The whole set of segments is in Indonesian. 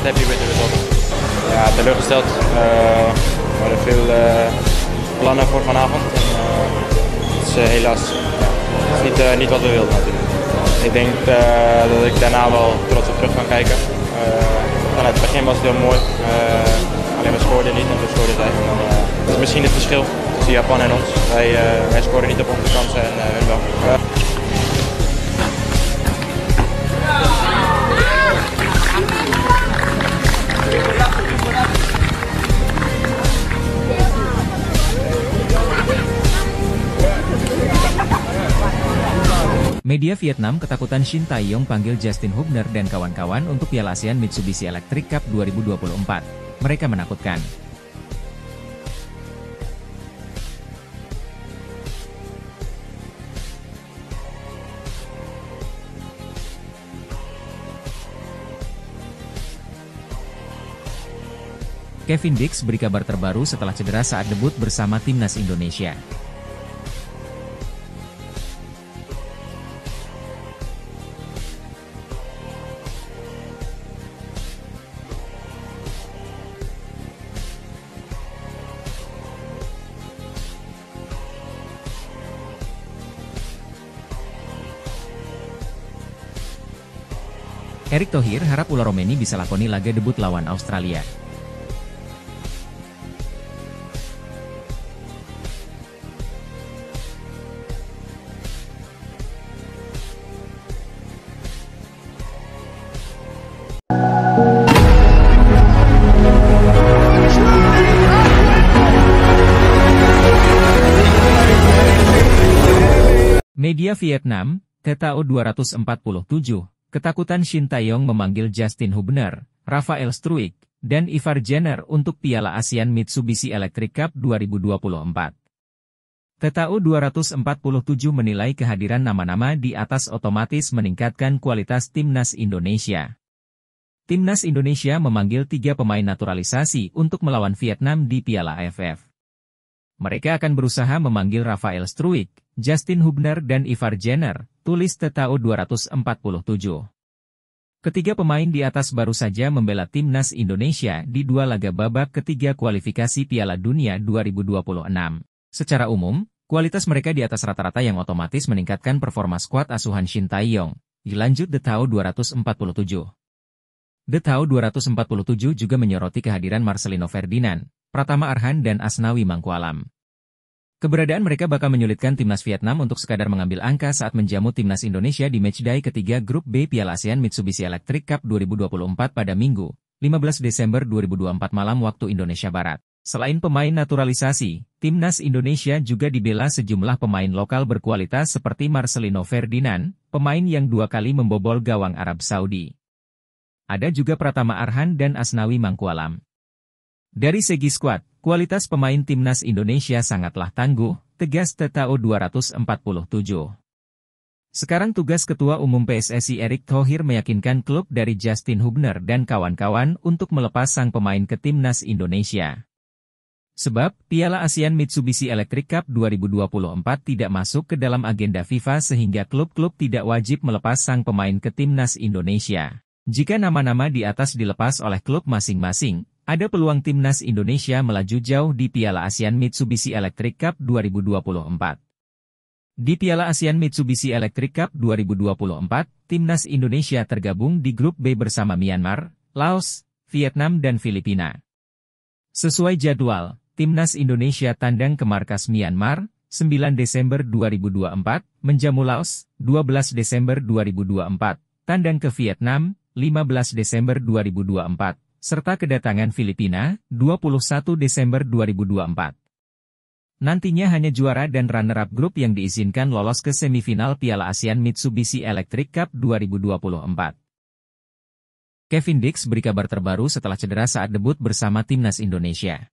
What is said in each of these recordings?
happy with the result. Ja, teleurgesteld. We hadden veel plannen voor vanavond. Het is helaas niet wat we wilden natuurlijk. Ik denk dat ik daarna wel trots op terug kan kijken. Vanuit het begin was het heel mooi. Alleen we scoorden niet en we scoorden zij. Dat is misschien het verschil tussen Japan en ons. Wij scoren niet op onze kansen en hun wel. Media Vietnam ketakutan Shin Tae-yong panggil Justin Hubner dan kawan-kawan untuk Piala ASEAN Mitsubishi Electric Cup 2024. Mereka menakutkan. Kevin Dix beri kabar terbaru setelah cedera saat debut bersama timnas Indonesia. Erick Thohir harap Ular Romeni bisa lakoni laga debut lawan Australia. Media Vietnam, TTO 247. Ketakutan Shin Tae-yong memanggil Justin Hubner, Rafael Struijk, dan Ivar Jenner untuk Piala ASEAN Mitsubishi Electric Cup 2024. TTO 247 menilai kehadiran nama-nama di atas otomatis meningkatkan kualitas timnas Indonesia. Timnas Indonesia memanggil 3 pemain naturalisasi untuk melawan Vietnam di Piala AFF. Mereka akan berusaha memanggil Rafael Struijk, Justin Hubner dan Ivar Jenner, tulis TTO 247. Ketiga pemain di atas baru saja membela timnas Indonesia di 2 laga babak ketiga kualifikasi Piala Dunia 2026. Secara umum, kualitas mereka di atas rata-rata yang otomatis meningkatkan performa skuad asuhan Shin Tae-yong, dilanjut TTO 247. TTO 247 juga menyoroti kehadiran Marcelino Ferdinand, Pratama Arhan dan Asnawi Mangkualam. Keberadaan mereka bakal menyulitkan timnas Vietnam untuk sekadar mengambil angka saat menjamu timnas Indonesia di matchday ketiga grup B Piala ASEAN Mitsubishi Electric Cup 2024 pada Minggu, 15 Desember 2024 malam waktu Indonesia Barat. Selain pemain naturalisasi, timnas Indonesia juga dibela sejumlah pemain lokal berkualitas seperti Marcelino Ferdinand, pemain yang 2 kali membobol gawang Arab Saudi. Ada juga Pratama Arhan dan Asnawi Mangkualam. Dari segi skuad, kualitas pemain timnas Indonesia sangatlah tangguh, tegas TTO 247. Sekarang tugas Ketua Umum PSSI Erick Thohir meyakinkan klub dari Justin Hubner dan kawan-kawan untuk melepas sang pemain ke timnas Indonesia. Sebab, Piala ASEAN Mitsubishi Electric Cup 2024 tidak masuk ke dalam agenda FIFA sehingga klub-klub tidak wajib melepas sang pemain ke timnas Indonesia. Jika nama-nama di atas dilepas oleh klub masing-masing, ada peluang timnas Indonesia melaju jauh di Piala ASEAN Mitsubishi Electric Cup 2024. Di Piala ASEAN Mitsubishi Electric Cup 2024, timnas Indonesia tergabung di grup B bersama Myanmar, Laos, Vietnam dan Filipina. Sesuai jadwal, timnas Indonesia tandang ke markas Myanmar, 9 Desember 2024, menjamu Laos, 12 Desember 2024, tandang ke Vietnam, 15 Desember 2024. Serta kedatangan Filipina, 21 Desember 2024. Nantinya hanya juara dan runner-up grup yang diizinkan lolos ke semifinal Piala ASEAN Mitsubishi Electric Cup 2024. Kevin Dix beri kabar terbaru setelah cedera saat debut bersama timnas Indonesia.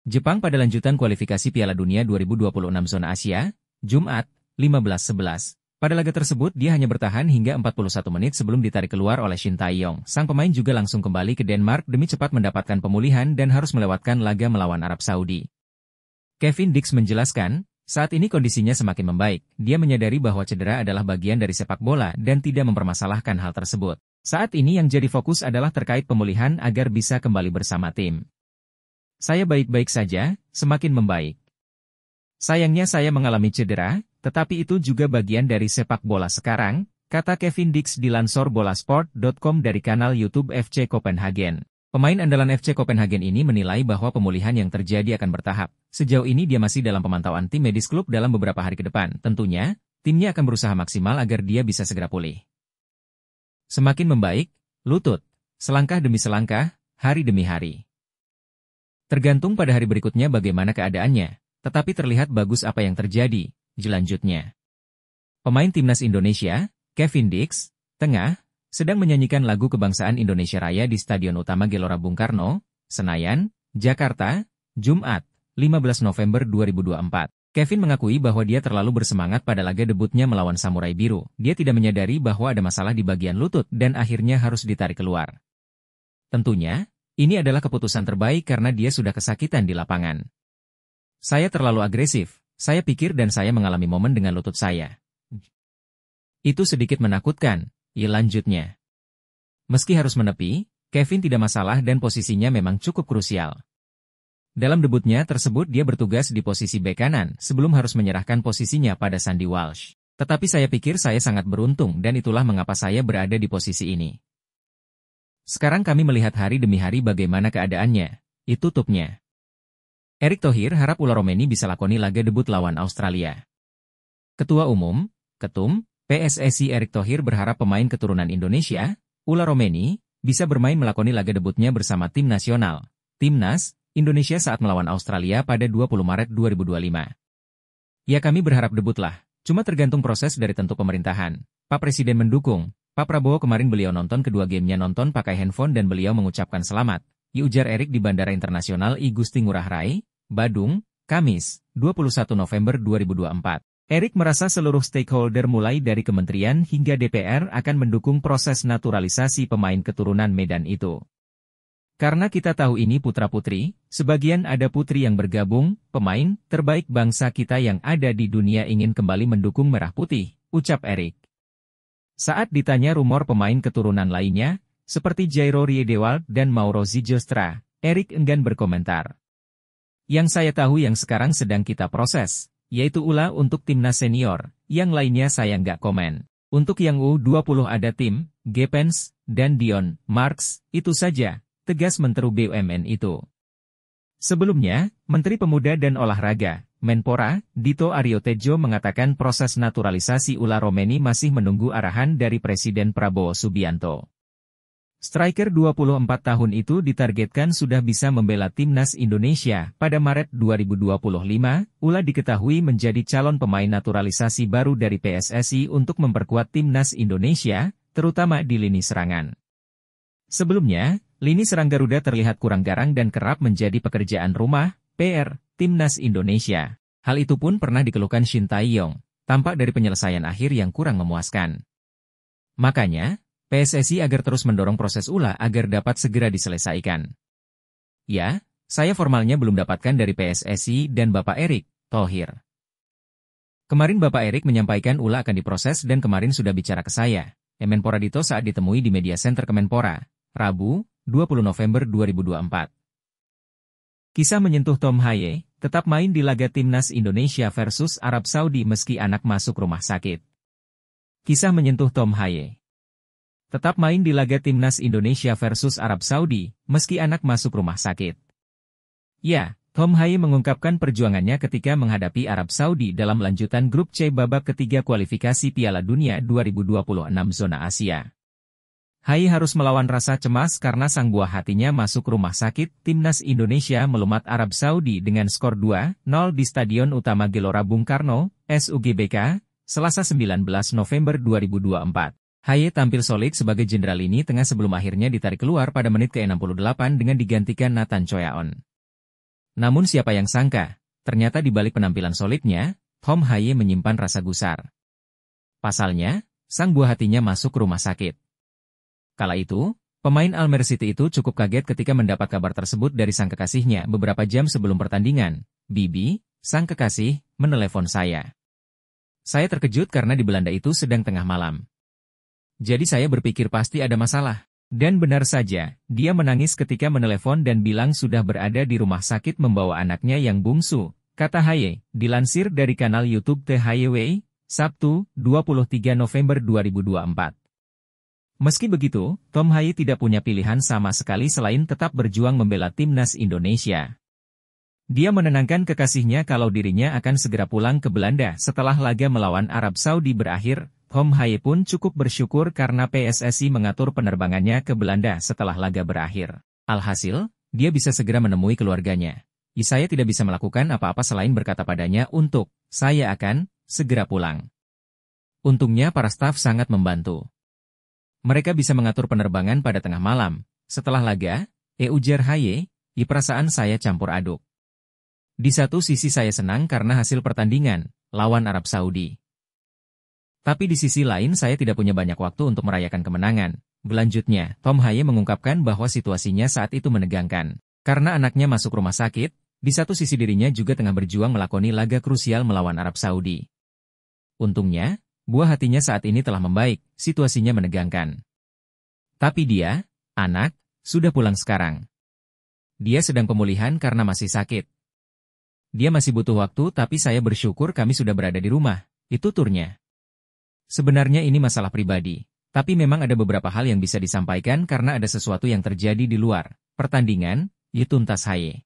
Jepang pada lanjutan kualifikasi Piala Dunia 2026 zona Asia, Jumat, 15-11. Pada laga tersebut dia hanya bertahan hingga 41 menit sebelum ditarik keluar oleh Shin Tae-yong. Sang pemain juga langsung kembali ke Denmark demi cepat mendapatkan pemulihan dan harus melewatkan laga melawan Arab Saudi. Kevin Dix menjelaskan, Saat ini kondisinya semakin membaik. Dia menyadari bahwa cedera adalah bagian dari sepak bola dan tidak mempermasalahkan hal tersebut. Saat ini yang jadi fokus adalah terkait pemulihan agar bisa kembali bersama tim. Saya baik-baik saja, semakin membaik. Sayangnya saya mengalami cedera, tetapi itu juga bagian dari sepak bola sekarang, kata Kevin Dix di lansor bolasport.com dari kanal YouTube FC Copenhagen. Pemain andalan FC Copenhagen ini menilai bahwa pemulihan yang terjadi akan bertahap. Sejauh ini dia masih dalam pemantauan tim medis klub dalam beberapa hari ke depan. Tentunya, timnya akan berusaha maksimal agar dia bisa segera pulih. Semakin membaik, lutut, selangkah demi selangkah, hari demi hari. Tergantung pada hari berikutnya bagaimana keadaannya, tetapi terlihat bagus apa yang terjadi, lanjutnya. Pemain timnas Indonesia, Kevin Dix, tengah, sedang menyanyikan lagu kebangsaan Indonesia Raya di Stadion Utama Gelora Bung Karno, Senayan, Jakarta, Jumat, 15 November 2024. Kevin mengakui bahwa dia terlalu bersemangat pada laga debutnya melawan Samurai Biru. Dia tidak menyadari bahwa ada masalah di bagian lutut dan akhirnya harus ditarik keluar. Tentunya, ini adalah keputusan terbaik karena dia sudah kesakitan di lapangan. Saya terlalu agresif, saya pikir dan saya mengalami momen dengan lutut saya. Itu sedikit menakutkan. Lanjutnya. Meski harus menepi, Kevin tidak masalah dan posisinya memang cukup krusial. Dalam debutnya tersebut dia bertugas di posisi bek kanan sebelum harus menyerahkan posisinya pada Sandy Walsh. Tetapi saya pikir saya sangat beruntung dan itulah mengapa saya berada di posisi ini. Sekarang kami melihat hari demi hari bagaimana keadaannya. Itu tutupnya. Erick Thohir harap Ula Romeni bisa lakoni laga debut lawan Australia. Ketua Umum, Ketum, PSSI Erick Thohir berharap pemain keturunan Indonesia, Ula Romeni, bisa bermain melakoni laga debutnya bersama tim nasional, Timnas, Indonesia saat melawan Australia pada 20 Maret 2025. Ya kami berharap debutlah, cuma tergantung proses dari tentu pemerintahan. Pak Presiden mendukung, Pak Prabowo kemarin beliau nonton kedua gamenya nonton pakai handphone dan beliau mengucapkan selamat, ujar Erick di Bandara Internasional I Gusti Ngurah Rai, Badung, Kamis, 21 November 2024. Erick merasa seluruh stakeholder mulai dari kementerian hingga DPR akan mendukung proses naturalisasi pemain keturunan Medan itu. Karena kita tahu ini putra-putri, sebagian ada putri yang bergabung, pemain terbaik bangsa kita yang ada di dunia ingin kembali mendukung Merah Putih, ucap Erick. Saat ditanya rumor pemain keturunan lainnya, seperti Jairo Riedewald dan Mauro Zijostra, Erick enggan berkomentar. Yang saya tahu yang sekarang sedang kita proses, yaitu Ula untuk timnas senior, yang lainnya saya nggak komen. Untuk yang U20 ada tim, Gepens, dan Dion, Marks, itu saja, tegas Menteri BUMN itu. Sebelumnya, Menteri Pemuda dan Olahraga, Menpora, Dito Aryo Tejo mengatakan proses naturalisasi Ula Romeni masih menunggu arahan dari Presiden Prabowo Subianto. Striker 24 tahun itu ditargetkan sudah bisa membela timnas Indonesia pada Maret 2025. Ula diketahui menjadi calon pemain naturalisasi baru dari PSSI untuk memperkuat timnas Indonesia, terutama di lini serangan. Sebelumnya, lini serang Garuda terlihat kurang garang dan kerap menjadi pekerjaan rumah, PR, timnas Indonesia. Hal itu pun pernah dikeluhkan Shin Tae-yong, tampak dari penyelesaian akhir yang kurang memuaskan. Makanya, PSSI agar terus mendorong proses Ula agar dapat segera diselesaikan. Ya, saya formalnya belum dapatkan dari PSSI dan Bapak Erick Thohir. Kemarin Bapak Erick menyampaikan Ula akan diproses dan kemarin sudah bicara ke saya, Menpora Dito saat ditemui di Media Center Kemenpora, Rabu, 20 November 2024. Kisah menyentuh Tom Haye, tetap main di laga timnas Indonesia versus Arab Saudi meski anak masuk rumah sakit. Kisah menyentuh Tom Haye. Tetap main di laga timnas Indonesia versus Arab Saudi, meski anak masuk rumah sakit. Ya, Tom Haye mengungkapkan perjuangannya ketika menghadapi Arab Saudi dalam lanjutan grup C babak ketiga kualifikasi Piala Dunia 2026 zona Asia. Haye harus melawan rasa cemas karena sang buah hatinya masuk rumah sakit. Timnas Indonesia melumat Arab Saudi dengan skor 2-0 di Stadion Utama Gelora Bung Karno, SUGBK, Selasa 19 November 2024. Haye tampil solid sebagai jenderal lini tengah sebelum akhirnya ditarik keluar pada menit ke-68 dengan digantikan Nathan Choyaon. Namun siapa yang sangka, ternyata di balik penampilan solidnya, Tom Haye menyimpan rasa gusar. Pasalnya, sang buah hatinya masuk rumah sakit. Kala itu, Pemain Almer City itu cukup kaget ketika mendapat kabar tersebut dari sang kekasihnya beberapa jam sebelum pertandingan. "Bibi, sang kekasih, menelepon saya. Saya terkejut karena di Belanda itu sedang tengah malam. Jadi saya berpikir pasti ada masalah." Dan benar saja, dia menangis ketika menelepon dan bilang sudah berada di rumah sakit membawa anaknya yang bungsu, kata Haye, dilansir dari kanal YouTube The Haye, Sabtu, 23 November 2024. Meski begitu, Tom Haye tidak punya pilihan sama sekali selain tetap berjuang membela timnas Indonesia. Dia menenangkan kekasihnya kalau dirinya akan segera pulang ke Belanda setelah laga melawan Arab Saudi berakhir. Tom Haye pun cukup bersyukur karena PSSI mengatur penerbangannya ke Belanda setelah laga berakhir. Alhasil, dia bisa segera menemui keluarganya. Saya tidak bisa melakukan apa-apa selain berkata padanya untuk, "Saya akan segera pulang." Untungnya para staf sangat membantu. Mereka bisa mengatur penerbangan pada tengah malam. Setelah laga, ujar Haye, perasaan saya campur aduk. Di satu sisi saya senang karena hasil pertandingan, lawan Arab Saudi. Tapi di sisi lain saya tidak punya banyak waktu untuk merayakan kemenangan. Selanjutnya, Tom Haye mengungkapkan bahwa situasinya saat itu menegangkan. Karena anaknya masuk rumah sakit, di satu sisi dirinya juga tengah berjuang melakoni laga krusial melawan Arab Saudi. Untungnya, buah hatinya saat ini telah membaik, situasinya menegangkan. Tapi dia, anak, sudah pulang sekarang. Dia sedang pemulihan karena masih sakit. Dia masih butuh waktu tapi saya bersyukur kami sudah berada di rumah, itu turnya. Sebenarnya ini masalah pribadi, tapi memang ada beberapa hal yang bisa disampaikan karena ada sesuatu yang terjadi di luar pertandingan, tuntas Haye.